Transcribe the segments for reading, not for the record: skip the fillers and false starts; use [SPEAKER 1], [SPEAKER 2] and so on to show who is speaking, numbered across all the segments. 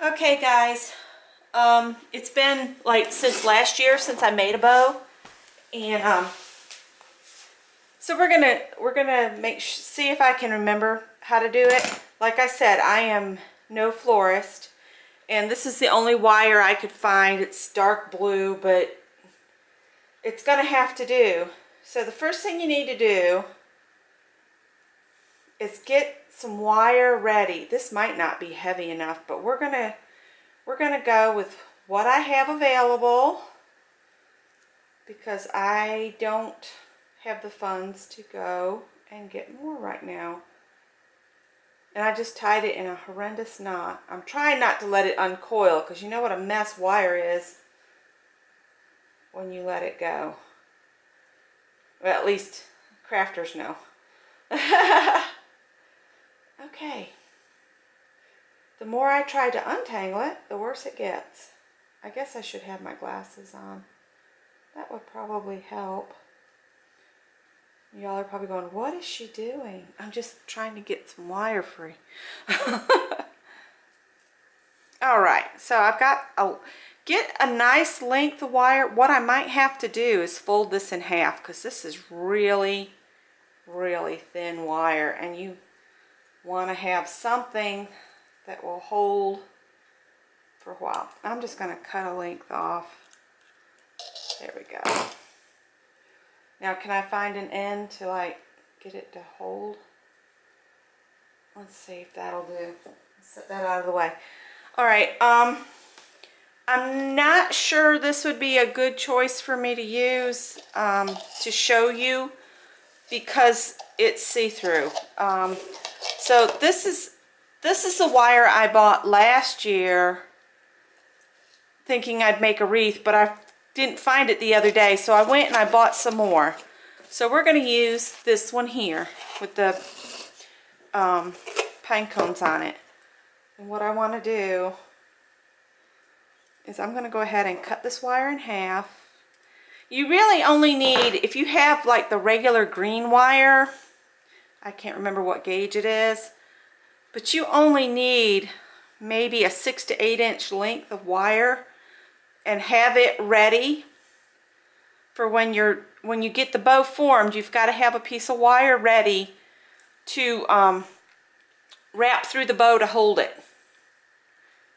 [SPEAKER 1] Okay guys, it's been like since last year since I made a bow, and so we're gonna see if I can remember how to do it. Like I said, I am no florist, and this is the only wire I could find. It's dark blue, but it's gonna have to do. So the first thing you need to do is get some wire ready. This might not be heavy enough, but we're gonna go with what I have available because I don't have the funds to go and get more right now. And I just tied it in a horrendous knot. I'm trying not to let it uncoil because you know what a mess wire is when you let it go. Well, at least crafters know. Okay. The more I try to untangle it, the worse it gets. I guess I should have my glasses on. That would probably help. Y'all are probably going, what is she doing? I'm just trying to get some wire free. Alright, so I've got get a nice length of wire. What I might have to do is fold this in half because this is really, really thin wire, and you want to have something that will hold for a while. I'm just going to cut a length off. There we go. Now can I find an end to like get it to hold? Let's see if that'll do. Set that out of the way. Alright, I'm not sure this would be a good choice for me to use to show you because it's see-through. So this is the wire I bought last year thinking I'd make a wreath, but I didn't find it the other day, so I went and I bought some more. So we're going to use this one here with the pine cones on it. And what I want to do is I'm going to go ahead and cut this wire in half. You really only need, if you have like the regular green wire, I can't remember what gauge it is, but you only need maybe a 6 to 8 inch length of wire and have it ready for when you get the bow formed. You've got to have a piece of wire ready to wrap through the bow to hold it.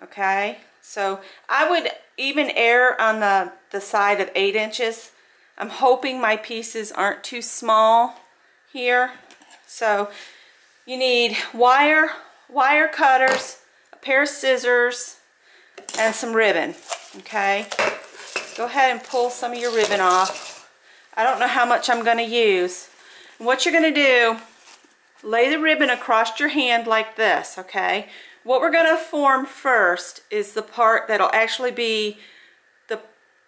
[SPEAKER 1] Okay, so I would even err on the side of 8 inches. I'm hoping my pieces aren't too small here. So you need wire cutters, a pair of scissors, and some ribbon. Okay, go ahead and pull some of your ribbon off. I don't know how much I'm going to use. And what you're going to do, lay the ribbon across your hand like this, okay? What we're going to form first is the part that'll actually be the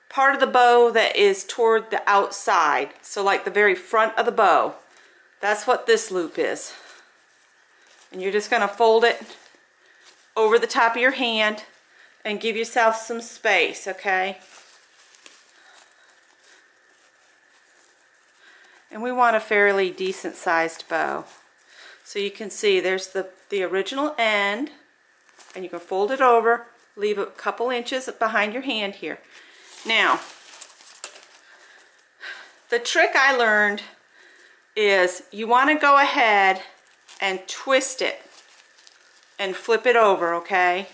[SPEAKER 1] part of the bow that is toward the outside. So like the very front of the bow. That's what this loop is. And you're just going to fold it over the top of your hand and give yourself some space, okay? And we want a fairly decent sized bow. So you can see there's the original end, and you can fold it over, leave a couple inches behind your hand here. Now, the trick I learned is you want to go ahead and twist it and flip it over, okay,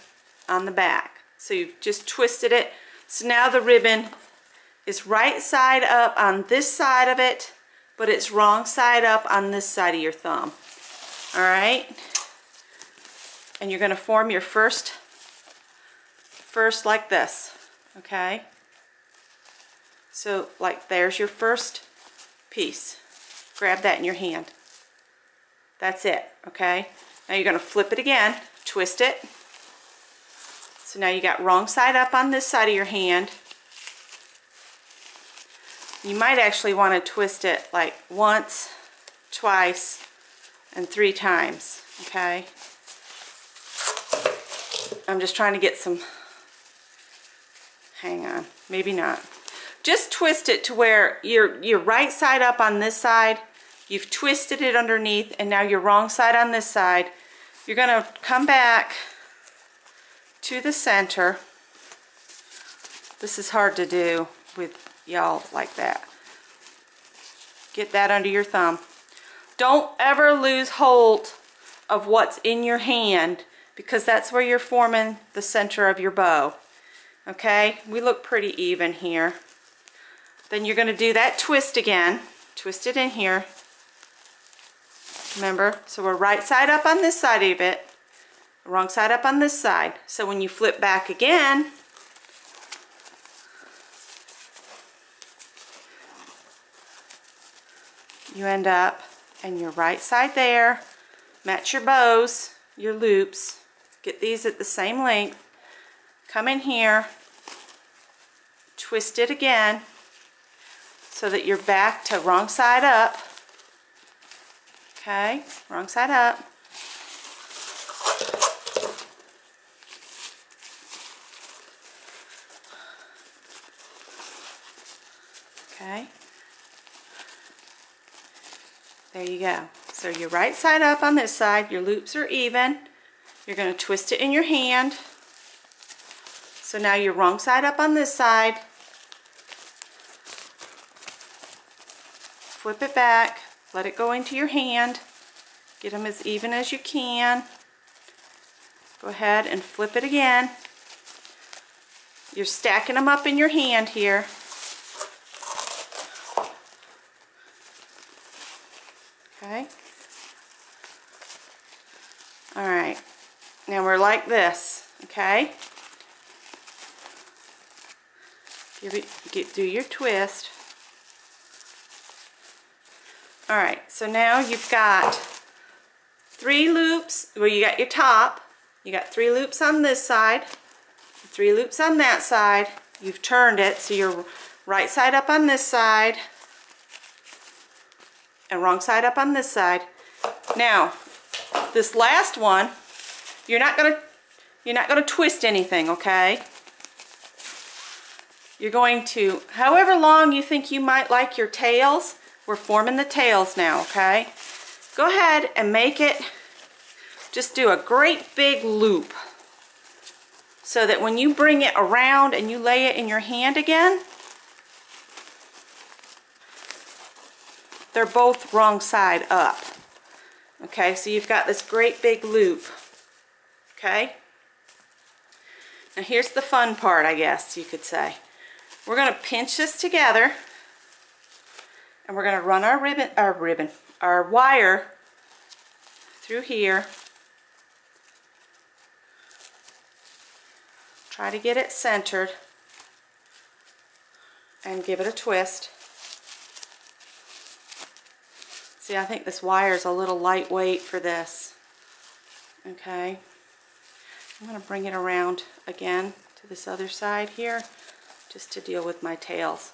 [SPEAKER 1] on the back. So you've just twisted it. So now the ribbon is right side up on this side of it, but it's wrong side up on this side of your thumb. All right? And you're going to form your first like this, okay? So like there's your first piece. Grab that in your hand. That's it, okay? Now you're going to flip it again, twist it. So now you got wrong side up on this side of your hand. You might actually want to twist it like once, twice, and 3 times, okay? I'm just trying to get some, hang on, maybe not. Just twist it to where you're right side up on this side, you've twisted it underneath, and now you're wrong side on this side. You're gonna come back to the center. This is hard to do with y'all like that. Get that under your thumb. Don't ever lose hold of what's in your hand, because that's where you're forming the center of your bow. Okay, we look pretty even here. Then you're going to do that twist again. Twist it in here. Remember, so we're right side up on this side of it, wrong side up on this side. So when you flip back again, you end up and your right side there. Match your bows, your loops. Get these at the same length. Come in here, twist it again so that you're back to wrong side up. Okay, wrong side up. Okay. There you go. So your right side up on this side, your loops are even. You're going to twist it in your hand. So now you're wrong side up on this side. Flip it back. Let it go into your hand. Get them as even as you can. Go ahead and flip it again. You're stacking them up in your hand here. Okay. All right. Now we're like this. Okay. Do your twist. All right, so now you've got 3 loops. Well, you got your top. You got 3 loops on this side, 3 loops on that side. You've turned it, so you're right side up on this side and wrong side up on this side. Now, this last one, you're not gonna twist anything, okay? You're going to, however long you think you might like your tails. We're forming the tails now, okay? Go ahead and make it, just do a great big loop so that when you bring it around and you lay it in your hand again, they're both wrong side up. Okay, so you've got this great big loop, okay? Now here's the fun part, I guess you could say. We're gonna pinch this together. And we're going to run our wire through here. Try to get it centered and give it a twist. See, I think this wire is a little lightweight for this. Okay. I'm going to bring it around again to this other side here just to deal with my tails.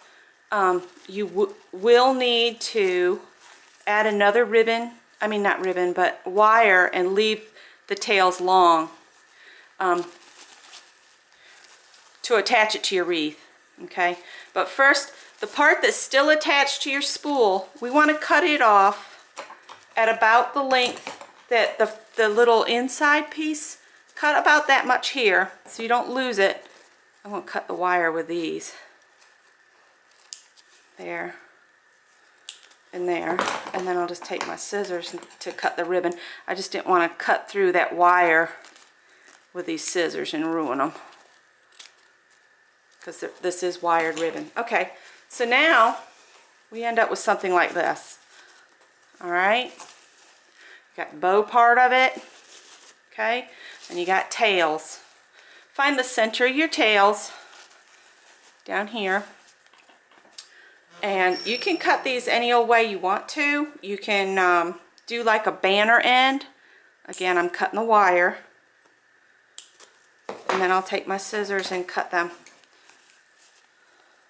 [SPEAKER 1] You will need to add another ribbon, I mean not ribbon, but wire, and leave the tails long to attach it to your wreath, okay? But first, the part that's still attached to your spool, we want to cut it off at about the length that the little inside piece, cut about that much here so you don't lose it. I'm going to cut the wire with these. There and there, and then I'll just take my scissors to cut the ribbon. I just didn't want to cut through that wire with these scissors and ruin them, because this is wired ribbon. Okay, so now we end up with something like this. All right, you got the bow part of it, okay, and you got tails. Find the center of your tails down here. And you can cut these any old way you want to. You can do like a banner end. Again, I'm cutting the wire. And then I'll take my scissors and cut them.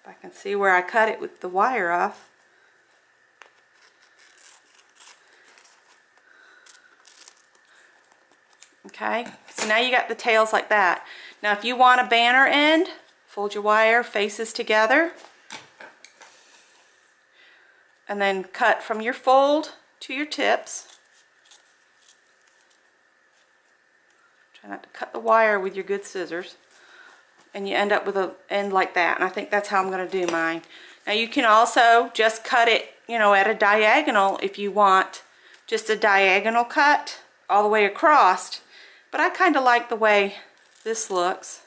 [SPEAKER 1] If I can see where I cut it with the wire off. Okay, so now you got the tails like that. Now if you want a banner end, fold your wire faces together. And then cut from your fold to your tips. Try kind of cut the wire with your good scissors, and you end up with an end like that. And I think that's how I'm going to do mine. Now you can also just cut it, you know, at a diagonal if you want, just a diagonal cut all the way across. But I kind of like the way this looks.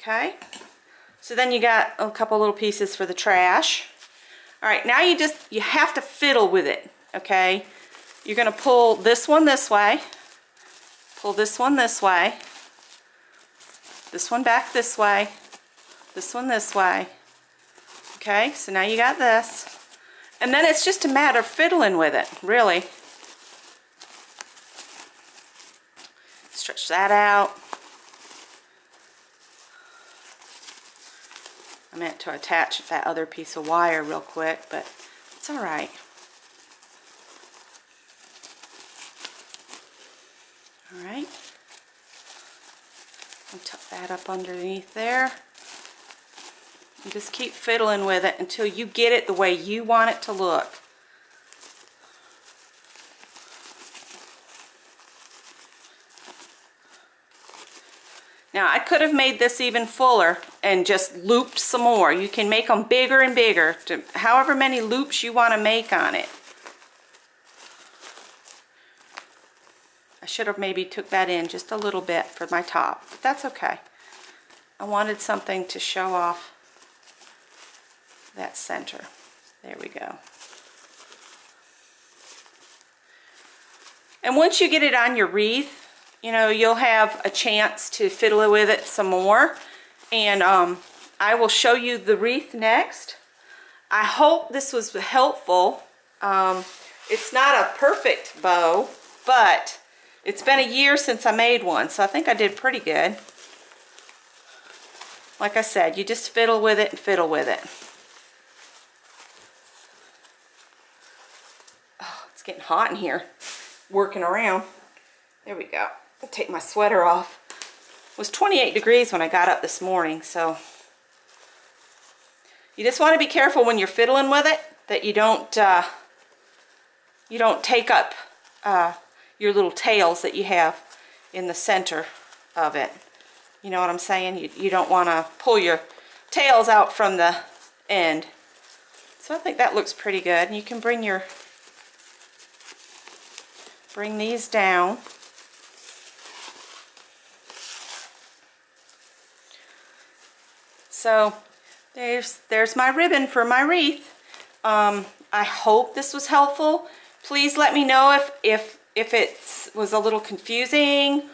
[SPEAKER 1] Okay, so then you got a couple little pieces for the trash. All right, now you have to fiddle with it, okay? You're gonna pull this one this way, pull this one this way, this one back this way, this one this way. Okay, so now you got this. And then it's just a matter of fiddling with it, really. Stretch that out. I meant to attach that other piece of wire real quick, but it's all right. All right. I'll tuck that up underneath there. And just keep fiddling with it until you get it the way you want it to look. Now I could have made this even fuller and just looped some more. You can make them bigger and bigger to however many loops you want to make on it. I should have maybe took that in just a little bit for my top, but that's okay. I wanted something to show off that center. There we go. And once you get it on your wreath, you know, you'll have a chance to fiddle with it some more. And I will show you the wreath next. I hope this was helpful. It's not a perfect bow, but it's been a year since I made one, so I think I did pretty good. Like I said, you just fiddle with it and fiddle with it. Oh, it's getting hot in here, working around. There we go. I'll take my sweater off. It was 28 degrees when I got up this morning, so you just want to be careful when you're fiddling with it that you don't take up your little tails that you have in the center of it. You know what I'm saying? You don't want to pull your tails out from the end. So I think that looks pretty good. And you can bring these down. So there's my ribbon for my wreath. I hope this was helpful. Please let me know if it was a little confusing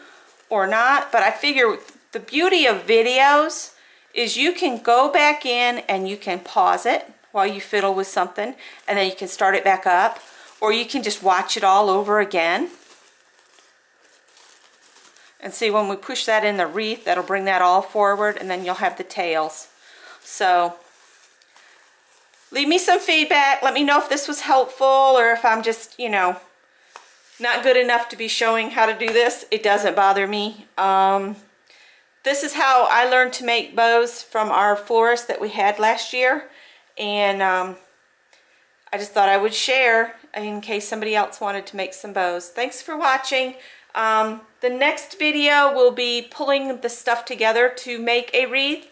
[SPEAKER 1] or not. But I figure the beauty of videos is you can go back in and you can pause it while you fiddle with something, and then you can start it back up, or you can just watch it all over again. And see, when we push that in the wreath, that'll bring that all forward, and then you'll have the tails. So leave me some feedback. Let me know if this was helpful, or if I'm just, you know, not good enough to be showing how to do this. It doesn't bother me. This is how I learned to make bows from our florist that we had last year. And I just thought I would share in case somebody else wanted to make some bows. Thanks for watching. The next video will be pulling the stuff together to make a wreath.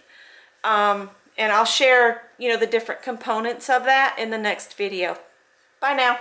[SPEAKER 1] And I'll share, you know, the different components of that in the next video. Bye now.